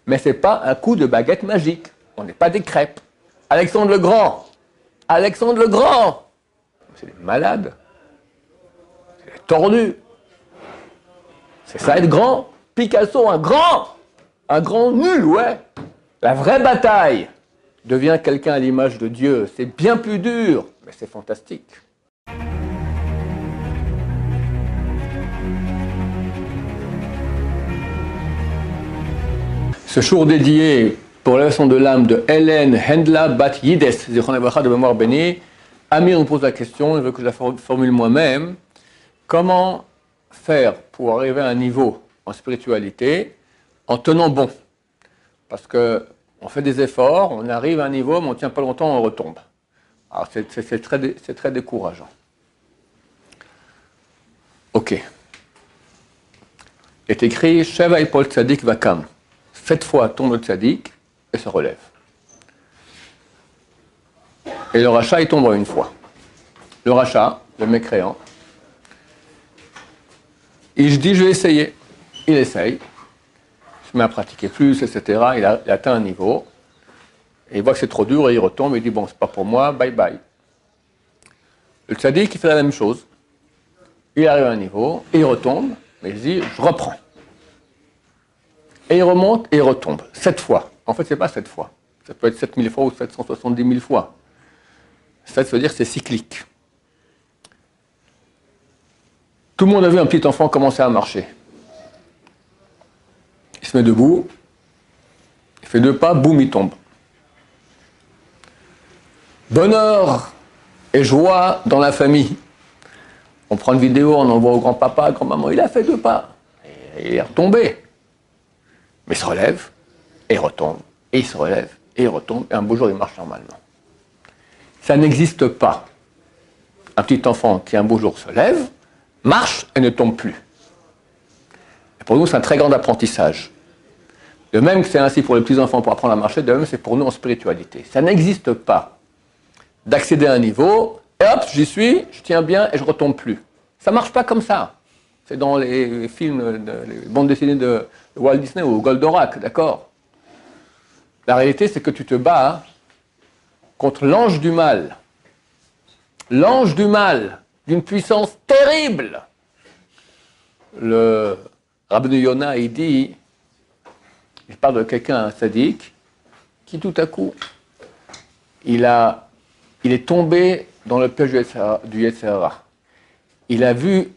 Mais ce n'est pas un coup de baguette magique. On n'est pas des crêpes. Alexandre le Grand. Alexandre le Grand. C'est des malades. C'est des tordus. C'est ça être grand. Picasso, un grand nul, ouais. La vraie bataille devient quelqu'un à l'image de Dieu. C'est bien plus dur, mais c'est fantastique. Ce jour dédié pour la leçon de l'âme de Hélène Hendla Bat Yides, Zichron Livracha de mémoire bénie, Amir nous pose la question, il veut que je la formule moi-même. Comment faire pour arriver à un niveau en spiritualité en tenant bon? Parce qu'on fait des efforts, on arrive à un niveau, mais on ne tient pas longtemps, on retombe. Alors c'est très décourageant. Ok. Il est écrit Sheva Ipol Tzadik Vakam. 7 fois tombe le tzaddik et se relève. Et le rachat, il tombe une fois. Le rachat, le mécréant, il dit, je vais essayer. Il essaye, il se met à pratiquer plus, etc. Il atteint un niveau, et il voit que c'est trop dur, et il retombe, et il dit, bon, c'est pas pour moi, bye bye. Le tzaddik, il fait la même chose. Il arrive à un niveau, et il retombe, mais il dit, je reprends. Et il remonte, et il retombe. 7 fois. En fait, c'est pas 7 fois. Ça peut être 7000 fois ou 770 000 fois. Ça veut dire que c'est cyclique. Tout le monde a vu un petit enfant commencer à marcher. Il se met debout, il fait 2 pas, boum, il tombe. Bonheur et joie dans la famille. On prend une vidéo, on envoie au grand-papa, grand-maman, il a fait 2 pas. Et il est retombé. Mais il se relève, et il retombe, et il se relève, et il retombe, et un beau jour, il marche normalement. Ça n'existe pas. Un petit enfant qui un beau jour se lève, marche et ne tombe plus. Et pour nous, c'est un très grand apprentissage. De même que c'est ainsi pour les petits enfants pour apprendre à marcher, de même c'est pour nous en spiritualité. Ça n'existe pas d'accéder à un niveau, et hop, j'y suis, je tiens bien et je ne retombe plus. Ça ne marche pas comme ça. C'est dans les films, les bandes dessinées de Walt Disney ou Goldorak, d'accord? La réalité, c'est que tu te bats contre l'ange du mal. L'ange du mal, d'une puissance terrible. Le Rabbeinu Yonah, il parle de quelqu'un, un sadique, qui tout à coup, il est tombé dans le piège du Yetzer Hara. Il a eu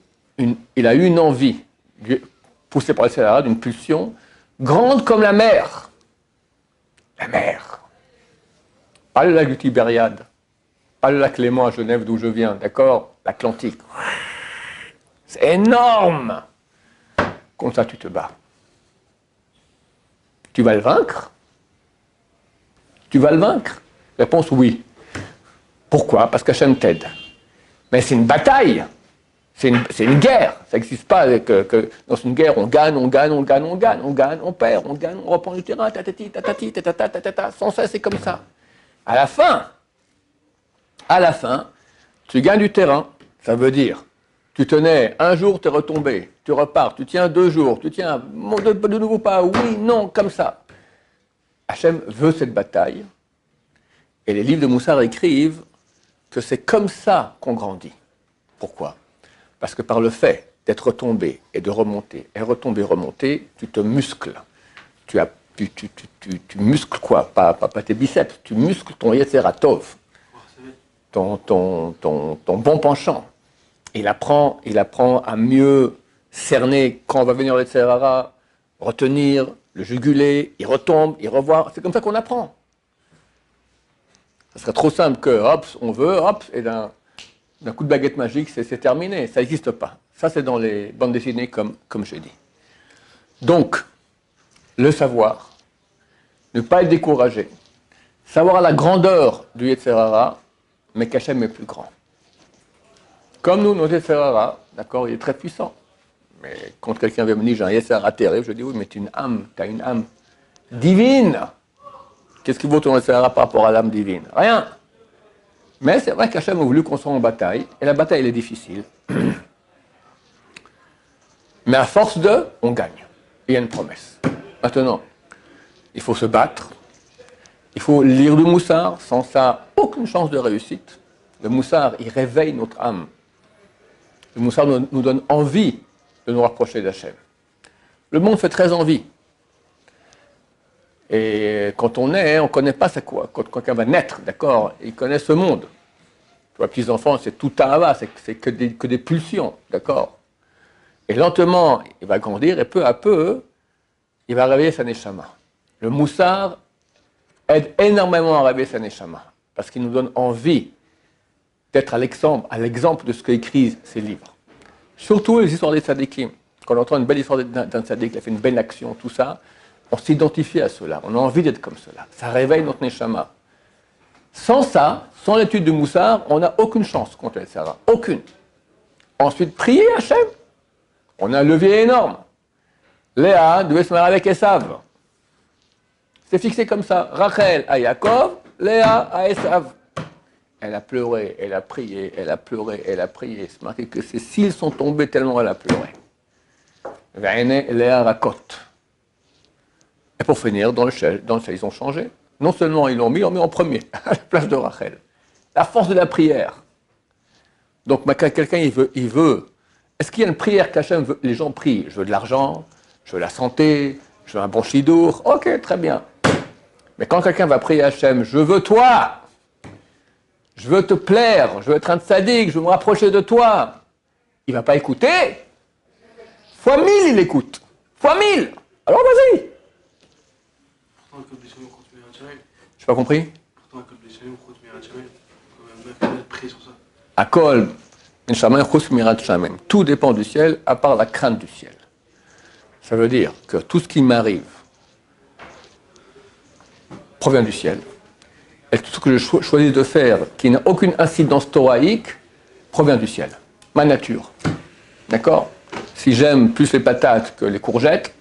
une envie, poussée par le Yetzer Hara, d'une pulsion grande comme la mer. La mer. Pas le lac du Tibériade, pas le lac Léman à Genève d'où je viens, d'accord? L'Atlantique. C'est énorme. Comme ça, tu te bats. Tu vas le vaincre? Tu vas le vaincre? Réponse oui. Pourquoi? Parce qu'Hachem t'aide. Mais c'est une bataille. C'est une guerre. Ça n'existe pas que dans une guerre, on gagne, on perd, on gagne, on reprend du terrain, tatati, tatati, tatata, tatata. Sans ça, c'est comme ça. À la fin, tu gagnes du terrain. Ça veut dire, tu tenais, un jour, tu es retombé, tu repars, tu tiens 2 jours, tu tiens de nouveau pas, oui, non, comme ça. Hachem veut cette bataille. Et les livres de Moussard écrivent que c'est comme ça qu'on grandit. Pourquoi? Parce que par le fait d'être retombé et de remonter, et remonter, tu te muscles. Tu muscles quoi? Pas tes biceps, tu muscles ton Yetzer Tov, ton bon penchant. Il apprend à mieux cerner quand on va venir le Yetzer Hara, retenir, le juguler, il retombe, il revoit. C'est comme ça qu'on apprend. Ça serait trop simple que, hop, on veut, hop, et d'un coup de baguette magique, c'est terminé. Ça n'existe pas. Ça, c'est dans les bandes dessinées, comme j'ai dit. Donc, le savoir, ne pas être découragé, savoir la grandeur du Yetzer Hara, mais qu'Hachem est plus grand. Comme nous, notre Yetzer Hara, d'accord, il est très puissant. Mais quand quelqu'un vient me dire, j'ai un Yetzer Hara terrible, je dis, oui, mais tu as une âme divine. Qu'est-ce qui vaut ton Yetzer Hara par rapport à l'âme divine? Rien. Mais c'est vrai qu'Hachem a voulu qu'on soit en bataille, et la bataille, elle est difficile. Mais à force on gagne. Il y a une promesse. Maintenant, il faut se battre, il faut lire le Moussar, sans ça, aucune chance de réussite. Le Moussar, il réveille notre âme. Le Moussar nous donne envie de nous rapprocher d'Hachem. Le monde fait très envie. Et quand on est, on ne connaît pas c'est quoi. Quand quelqu'un va naître, d'accord, il connaît ce monde. Pour les petits-enfants, c'est tout à c'est que des pulsions, d'accord. Et lentement, il va grandir et peu à peu, il va réveiller sa neshama. Le Moussar aide énormément à réveiller sa neshama, parce qu'il nous donne envie d'être à l'exemple de ce qu'écrivent ces livres. Surtout les histoires des tzadikim. Quand on entend une belle histoire d'un tzadik, il a fait une belle action, tout ça, on s'identifie à cela, on a envie d'être comme cela. Ça réveille notre neshama. Sans ça, sans l'étude de Moussar, on n'a aucune chance contre El Sarah. Aucune. Ensuite, prier Hachem. On a un levier énorme. Léa devait se marier avec Esav. C'est fixé comme ça. Rachel à Yaakov, Léa à Esav. Elle a pleuré, elle a prié, elle a pleuré, elle a prié. C'est marqué que ses cils sont tombés tellement elle a pleuré. Ve'ene Léa Rakot. Et pour finir, dans le ciel, ils ont changé. Non seulement ils l'ont mis en premier, à la place de Rachel. La force de la prière. Donc, quelqu'un, il veut. Est-ce qu'il y a une prière qu'Hachem veut? Les gens prient. Je veux de l'argent, je veux la santé, je veux un bon chidour. Ok, très bien. Mais quand quelqu'un va prier Hachem, je veux toi. Je veux te plaire, je veux être un tzaddik, je veux me rapprocher de toi. Il ne va pas écouter. Fois 1000, il écoute. Fois 1000. Alors, vas-y. Je n'ai pas compris. Akol, tout dépend du ciel, à part la crainte du ciel. Ça veut dire que tout ce qui m'arrive provient du ciel. Et tout ce que je choisis de faire, qui n'a aucune incidence thoraïque, provient du ciel. Ma nature. D'accord? Si j'aime plus les patates que les courgettes,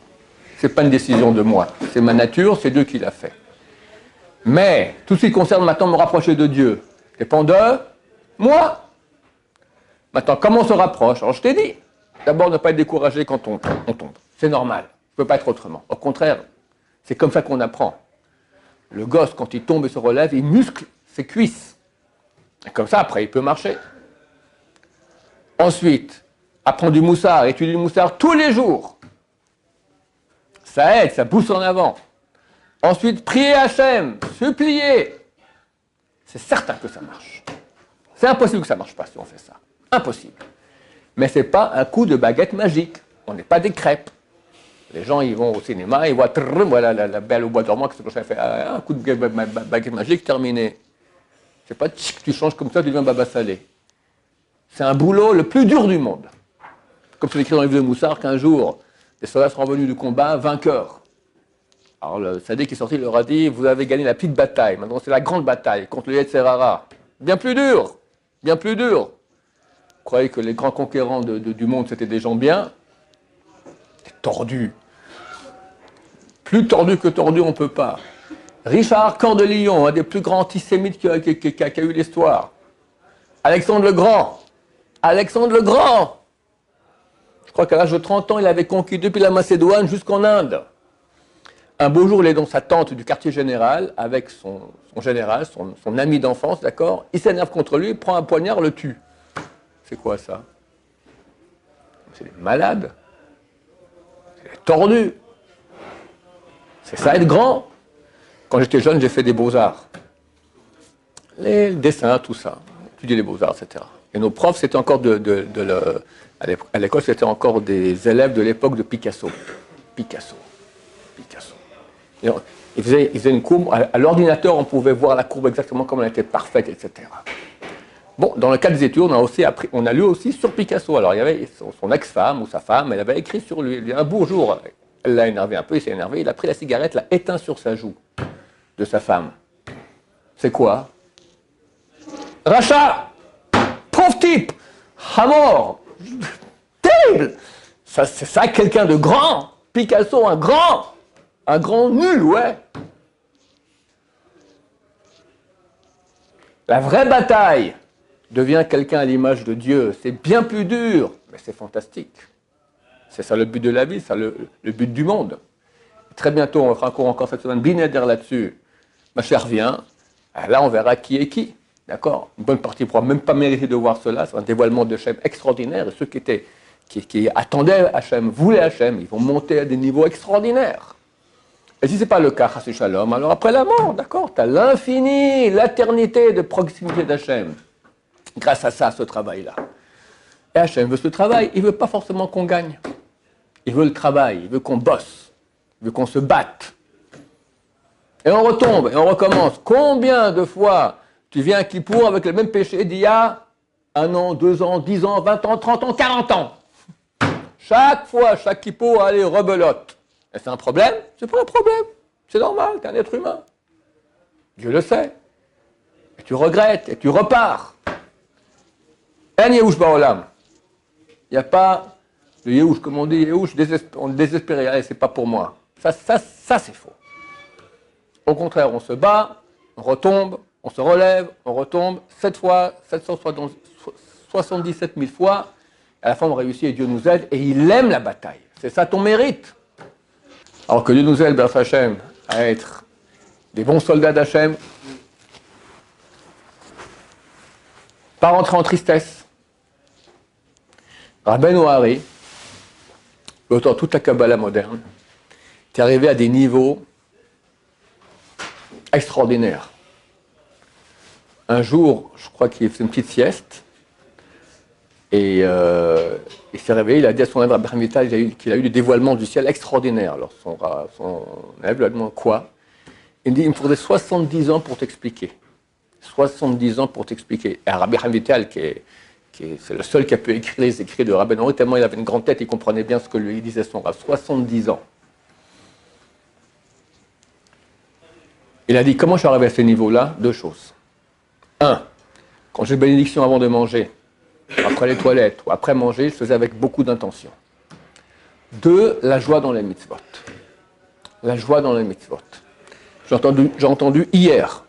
ce n'est pas une décision de moi. C'est ma nature, c'est Dieu qui l'a fait. Mais tout ce qui concerne maintenant me rapprocher de Dieu dépend de moi. Maintenant, comment on se rapproche? Alors je t'ai dit, d'abord ne pas être découragé quand on tombe. C'est normal. Ça ne peut pas être autrement. Au contraire, c'est comme ça qu'on apprend. Le gosse, quand il tombe et se relève, il muscle ses cuisses. Et comme ça, après, il peut marcher. Ensuite, apprendre du moussard, étudier du moussard tous les jours. Ça aide, ça pousse en avant. Ensuite, prier Hachem, supplier. C'est certain que ça marche. C'est impossible que ça ne marche pas si on fait ça. Impossible. Mais ce n'est pas un coup de baguette magique. On n'est pas des crêpes. Les gens, ils vont au cinéma, ils voient, voilà la belle au bois dormant, qu'est-ce que ça fait? Un coup de baguette magique, terminé. C'est pas tu changes comme ça, tu deviens baba salé. C'est un boulot le plus dur du monde. Comme c'est écrit dans le livre de Moussard, qu'un jour, les soldats seront revenus du combat vainqueurs. Alors le Sadiq qui est sorti, il leur a dit, vous avez gagné la petite bataille, maintenant c'est la grande bataille contre le Yetzer Hara. Bien plus dur, bien plus dur. Vous croyez que les grands conquérants du monde, c'était des gens bien? Tordu. Plus tordu que tordu, on ne peut pas. Richard Cœur de Lion, un des plus grands antisémites qui a eu l'histoire. Alexandre le Grand. Alexandre le Grand. Je crois qu'à l'âge de 30 ans, il avait conquis depuis la Macédoine jusqu'en Inde. Un beau jour, il est dans sa tente du quartier général avec son général, son ami d'enfance, d'accord? Il s'énerve contre lui, il prend un poignard, le tue. C'est quoi ça? C'est des malades. Tordu. C'est ça être grand. Quand j'étais jeune, j'ai fait des beaux-arts. Les dessins, tout ça. Étudier les beaux-arts, etc. Et nos profs, c'était encore à l'école, c'était encore des élèves de l'époque de Picasso. Picasso. Et ils faisaient une courbe. À l'ordinateur, on pouvait voir la courbe exactement comme elle était parfaite, etc. Bon, dans le cas des études, on a lu aussi sur Picasso. Alors, il y avait son ex-femme ou sa femme, elle avait écrit sur lui. Un beau jour, elle l'a énervé un peu, il s'est énervé, il a pris la cigarette, l'a éteint sur sa joue de sa femme. C'est quoi? Rachat! Pauvre type! Hamor! Terrible! C'est ça quelqu'un de grand! Picasso, un grand nul, ouais! La vraie bataille devient quelqu'un à l'image de Dieu. C'est bien plus dur, mais c'est fantastique. C'est ça le but de la vie, c'est le but du monde. Très bientôt, on fera un cours encore cette semaine, binaire là-dessus. Ma chère vient. Là, on verra qui est qui. D'accord? Une bonne partie ne pourra même pas mériter de voir cela. C'est un dévoilement de Hachem extraordinaire. Et ceux qui attendaient Hachem, voulaient Hachem, ils vont monter à des niveaux extraordinaires. Et si ce n'est pas le cas, Chassid Shalom, alors après la mort, d'accord, tu as l'infini, l'éternité de proximité d'Hachem. Grâce à ça, ce travail-là. Et Hachem veut ce travail, il ne veut pas forcément qu'on gagne. Il veut le travail, il veut qu'on bosse, il veut qu'on se batte. Et on retombe, et on recommence. Combien de fois tu viens à Kippour avec le même péché d'il y a 1 an, 2 ans, 10 ans, 20 ans, 30 ans, 40 ans? Chaque fois, chaque Kippour, allez, rebelote. Et c'est un problème? C'est pas un problème. C'est normal, tu es un être humain. Dieu le sait. Et tu regrettes, et tu repars. En Yehush Baolam. Il n'y a pas de Yehush, comme on dit, Yehush, on est désespéré, allez, c'est pas pour moi. Ça c'est faux. Au contraire, on se bat, on retombe, on se relève, on retombe, 7 fois, 777 000 fois, à la fin on réussit et Dieu nous aide, et il aime la bataille. C'est ça ton mérite. Alors que Dieu nous aide, B'Raf Hashem, à être des bons soldats d'Hachem, pas rentrer en tristesse. Rabbeinu Hari, autant toute la Kabbalah moderne, est arrivé à des niveaux extraordinaires. Un jour, je crois qu'il faisait une petite sieste, et il s'est réveillé, il a dit à son élève Rabbi Vital qu'il a eu le dévoilement du ciel extraordinaire. Alors son élève lui a demandé quoi? Il dit, il me faudrait 70 ans pour t'expliquer. 70 ans pour t'expliquer. Et Rabbi Vital, c'est le seul qui a pu écrire les écrits de Rabbi Nouri, tellement il avait une grande tête, il comprenait bien ce que lui disait son Rav. 70 ans. Il a dit, comment je suis arrivé à ce niveau-là? 2 choses. 1, quand j'ai bénédiction avant de manger, après les toilettes ou après manger, je faisais avec beaucoup d'intention. 2, la joie dans les mitzvot. La joie dans les mitzvot. J'ai entendu hier,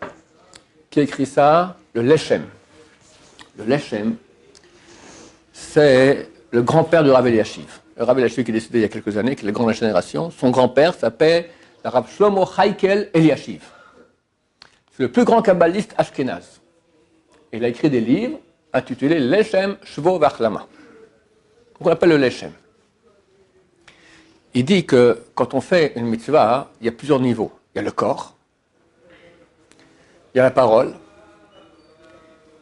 qui a écrit ça, le Lechem. Le Lechem, c'est le grand-père de Rav Eliashiv. Le Rav Eliashiv qui est décédé il y a quelques années, qui est la grande génération, son grand-père s'appelle le Rav Shlomo Haikel Eliashiv. C'est le plus grand kabbaliste ashkénaze. Il a écrit des livres intitulés Lechem Shvo Vachlama. On l'appelle le Lechem. Il dit que quand on fait une mitzvah, il y a plusieurs niveaux. Il y a le corps, il y a la parole,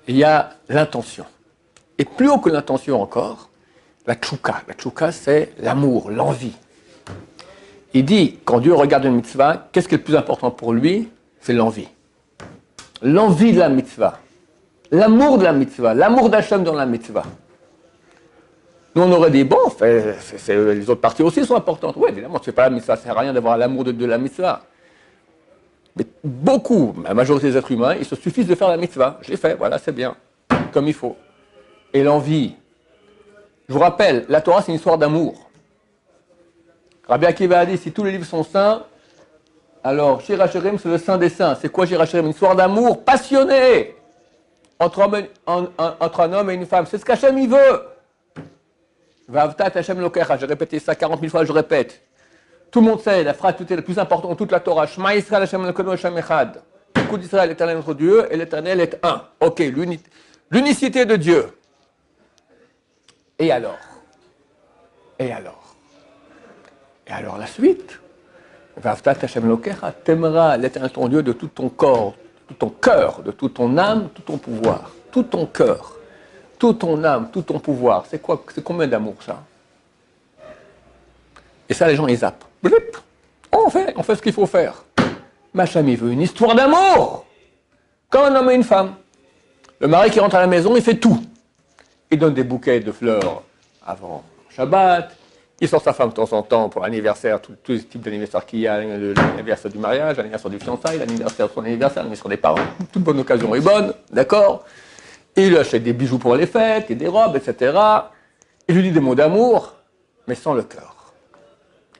il y a l'intention. Et plus haut que l'intention encore, la tchouka. La tchouka, c'est l'amour, l'envie. Il dit, quand Dieu regarde une mitzvah, qu'est-ce qui est le plus important pour lui? C'est l'envie. L'envie de la mitzvah. L'amour de la mitzvah. L'amour d'Hachem dans la mitzvah. Nous, on aurait dit, bon, les autres parties aussi sont importantes. Oui, évidemment, tu ne fais pas la mitzvah, ça ne sert à rien d'avoir l'amour de la mitzvah. Mais beaucoup, la majorité des êtres humains, ils se suffisent de faire la mitzvah. Je l'ai fait, voilà, c'est bien, comme il faut. Et l'envie. Je vous rappelle, la Torah, c'est une histoire d'amour. Rabbi Akiva a dit, si tous les livres sont saints, alors Shir HaShirim, c'est le saint des saints. C'est quoi Shir HaShirim? Une histoire d'amour passionné entre un homme et une femme. C'est ce qu'Hachem il veut. Va'avtat Hashem Elokecha. J'ai répété ça 40 000 fois, je répète. Tout le monde sait, la phrase la plus importante de toute la Torah. Shema Yisrael Hashem Elokeinu Hashem Echad. Écoute Israël, l'Éternel est notre Dieu, et l'Éternel est un. Ok, l'unicité de Dieu. Et alors? Et alors? Et alors la suite? Va'avtat Hashem Elokecha. T'aimeras l'Éternel ton Dieu de tout ton corps, tout ton cœur, de toute ton âme, tout ton pouvoir, tout ton cœur, toute ton âme, tout ton pouvoir. C'est quoi? C'est combien d'amour ça? Et ça, les gens, ils zappent. Blip. On fait ce qu'il faut faire. Hachem, il veut une histoire d'amour, comme un homme et une femme. Le mari qui rentre à la maison, il fait tout. Il donne des bouquets de fleurs avant Shabbat. Il sort sa femme de temps en temps pour l'anniversaire, tous les types d'anniversaires qu'il y a, l'anniversaire du mariage, l'anniversaire du fiançailles, l'anniversaire de son anniversaire, l'anniversaire des parents. Toute bonne occasion est bonne, d'accord? Il lui achète des bijoux pour les fêtes, et des robes, etc. Il lui dit des mots d'amour, mais sans le cœur.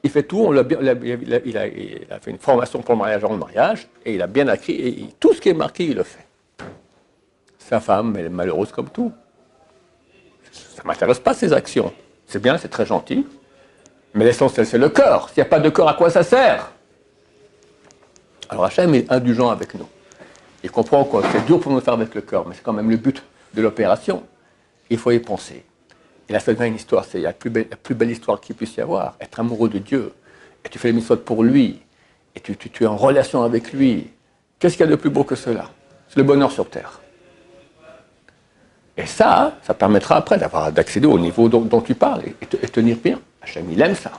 Il fait tout, il a fait une formation pour le mariage avant le mariage, et il a bien écrit, et tout ce qui est marqué, il le fait. Sa femme, elle est malheureuse comme tout. Ça ne m'intéresse pas, ces actions. C'est bien, c'est très gentil, mais l'essentiel, c'est le cœur. S'il n'y a pas de cœur, à quoi ça sert? Alors Hachem est indulgent avec nous. Il comprend que c'est dur pour nous faire avec le cœur, mais c'est quand même le but de l'opération. Il faut y penser. Et là, ça devient une histoire, c'est la plus belle histoire qu'il puisse y avoir. Être amoureux de Dieu, et tu fais les mitzvot pour lui, et tu es en relation avec lui. Qu'est-ce qu'il y a de plus beau que cela? C'est le bonheur sur terre. Et ça permettra après d'accéder au niveau dont tu parles et tenir bien. Hachem, il aime ça.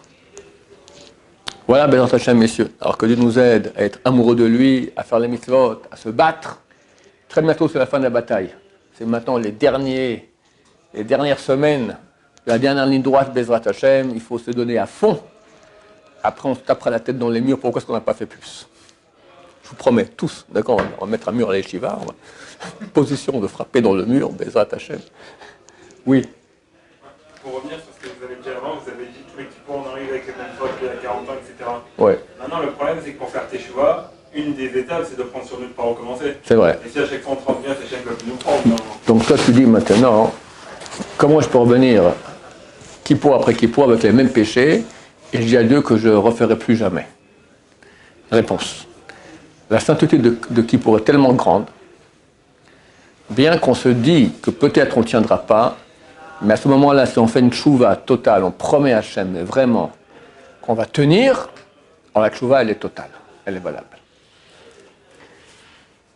Voilà, Bézant Hachem, messieurs. Alors que Dieu nous aide à être amoureux de lui, à faire les mitzvot, à se battre. Très bientôt, c'est la fin de la bataille. C'est maintenant les dernières semaines, la dernière ligne droite, Bézrat Hachem. Il faut se donner à fond. Après, on se tapera la tête dans les murs. Pourquoi est-ce qu'on n'a pas fait plus? Je vous promets, tous, d'accord, on va mettre un mur à l'Yeshiva, position de frapper dans le mur, Bézrat Hachem. Oui. Pour revenir sur ce que vous avez dit avant, vous avez dit tous les kippours, on arrive avec les mêmes fautes il y a 40 ans, etc. Ouais. Maintenant, le problème, c'est que pour faire Teshuvah, une des étapes, c'est de prendre sur nous de ne pas recommencer. C'est vrai. Et si à chaque fois on transgresse, Hachem va plus nous prendre. Donc toi, tu dis maintenant, comment je peux revenir kippour après kippour avec les mêmes péchés, et je dis à Dieu que je ne referai plus jamais? Réponse. La sainteté de Kippour est tellement grande, bien qu'on se dit que peut-être on ne tiendra pas, mais à ce moment-là, si on fait une tchouva totale, on promet à Hachem, mais vraiment, qu'on va tenir, alors la tchouva, elle est totale, elle est valable.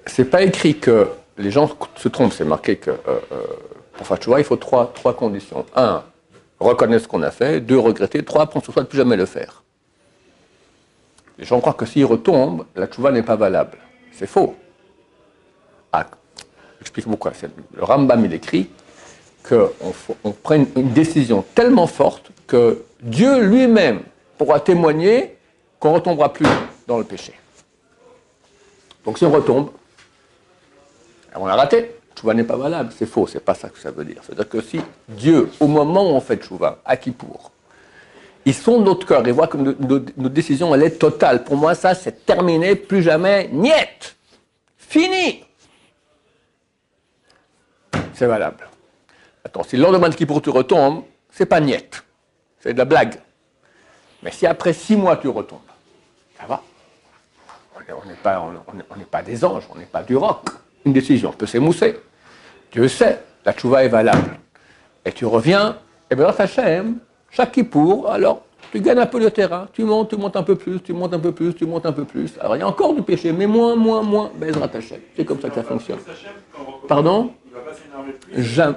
C'est pas écrit que les gens se trompent, c'est marqué que pour faire tchouva, il faut trois conditions. 1, reconnaître ce qu'on a fait. 2, regretter. 3, prendre sur soi de plus jamais le faire. Les gens croient que s'ils retombent, la tchouva n'est pas valable. C'est faux. Ah, j'explique pourquoi. Le Rambam, il écrit qu'on prenne une décision tellement forte que Dieu lui-même pourra témoigner qu'on ne retombera plus dans le péché. Donc si on retombe, on a raté. La tchouva n'est pas valable. C'est faux, c'est pas ça que ça veut dire. C'est-à-dire que si Dieu, au moment où on fait tchouva, à Kippour, ils sont notre cœur, ils voient que notre décision, elle est totale. Pour moi, ça, c'est terminé, plus jamais, niet, fini. C'est valable. Attends, si le lendemain de Kippour tu retombes, c'est pas niet, c'est de la blague. Mais si après 6 mois tu retombes, ça va. On n'est pas des anges, on n'est pas du roc. Une décision peut s'émousser. Dieu sait, la tchouva est valable. Et tu reviens, et bien dans ta Hachem, chaque Kippour, alors tu gagnes un peu de terrain, tu montes un peu plus, tu montes un peu plus, tu montes un peu plus. Alors il y a encore du péché, mais moins, Bézrat Hachem. C'est comme ça que ça fonctionne. Pardon? Il va pas s'énerver plus. Jamais.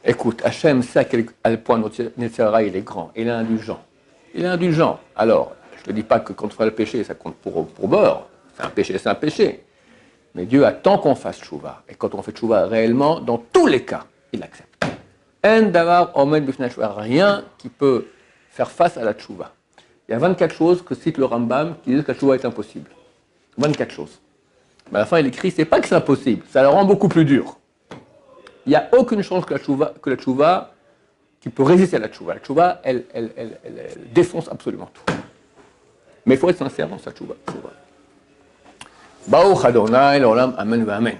Écoute, Hachem sait à quel point notre Netzera, il est grand, il est indulgent. Il est indulgent. Alors, je ne te dis pas que quand on fait le péché, ça compte pour beurre. C'est un péché. Mais Dieu attend qu'on fasse tchouva. Et quand on fait tchouva réellement, dans tous les cas, il accepte. Rien qui peut faire face à la tchouva. Il y a 24 choses que cite le Rambam qui disent que la tchouva est impossible. 24 choses. Mais à la fin, il écrit, c'est pas que c'est impossible, ça le rend beaucoup plus dur. Il n'y a aucune chance que la tchouva qui peut résister à la tchouva. La tchouva, elle défonce absolument tout. Mais il faut être sincère dans sa tchouva. Baruch Adonai, l'olam, amen, amen.